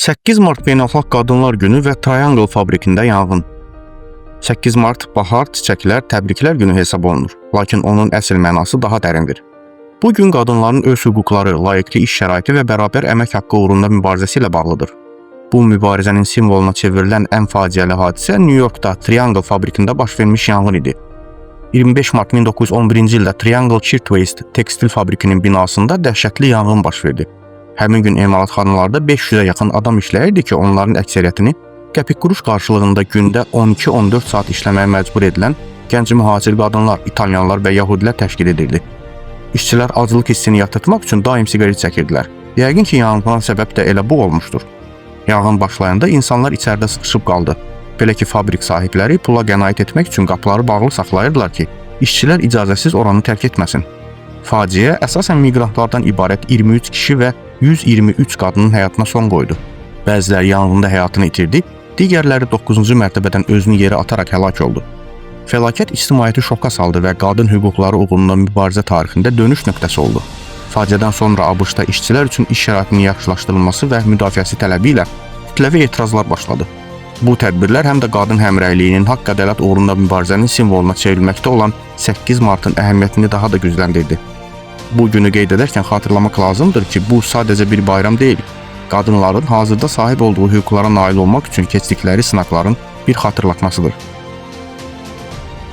8 Mart Beynəlxalq Qadınlar Günü və Triangle fabrikində yanğın. 8 Mart bahar, çiçəklər, təbriklər günü hesab olunur, lakin onun əsl mənası daha dərindir. Bu gün qadınların öz hüquqları, layiqli iş şəraiti və bərabər əmək haqqı uğrunda mübarizəsi ilə bağlıdır. Bu mübarizənin simvoluna çevrilən ən faciəli hadisə New Yorkda Triangle fabrikində baş vermiş yanğın idi. 25 Mart 1911-ci ildə Triangle Shirtwaist tekstil fabrikinin binasında dəhşətli yanğın baş verdi. Həmin gün emalatxanalarda 500-ə yaxın adam işləyirdi ki, onların əksəriyyətini qəpik quruş qarşılığında gündə 12-14 saat işləməyə məcbur edilən gənc mühacir qadınlar, İtalyanlar və Yahudilər təşkil edirdi. İşçilər aclıq hissini yatırtmaq üçün daim siqaret çəkirdilər. Yəqin ki, yanğına səbəb də elə bu olmuşdur. Yanğın başlayanda insanlar içəridə sıxışıb qaldı. Belə ki, fabrik sahibləri pula qənaət etmək üçün qapıları bağlı saxlayırdılar ki, işçilər icazəsiz oranı tərk etməsin. Faciə əsasən miqrantlardan ibarət 23 kişi və 123 qadının həyatına son qoydu. Bəziləri yanğında həyatını itirdi, digərləri 9-cu mərtəbədən özünü yerə ataraq həlak oldu. Fəlakət ictimaiyyəti şoka saldı və qadın hüquqları uğrunda mübarizə tarixində dönüş nöqtəsi oldu. Faciədən sonra ABŞ-da işçilər üçün iş şəraitinin yaxşılaşdırılması və müdafiəsi tələbi ilə kütləvi etirazlar başladı. Bu tədbirlər həm də qadın həmrəyliyinin haqq ədalət uğrunda mübarizənin simvoluna çevrilməkdə olan 8 Martın əhəmiyyətini daha da gücləndirdi. Bu günü qeyd edərkən xatırlamaq lazımdır ki, bu sadəcə bir bayram deyil, qadınların hazırda sahib olduğu hüquqlara nail olmaq üçün keçdikləri sınaqların bir xatırlatmasıdır.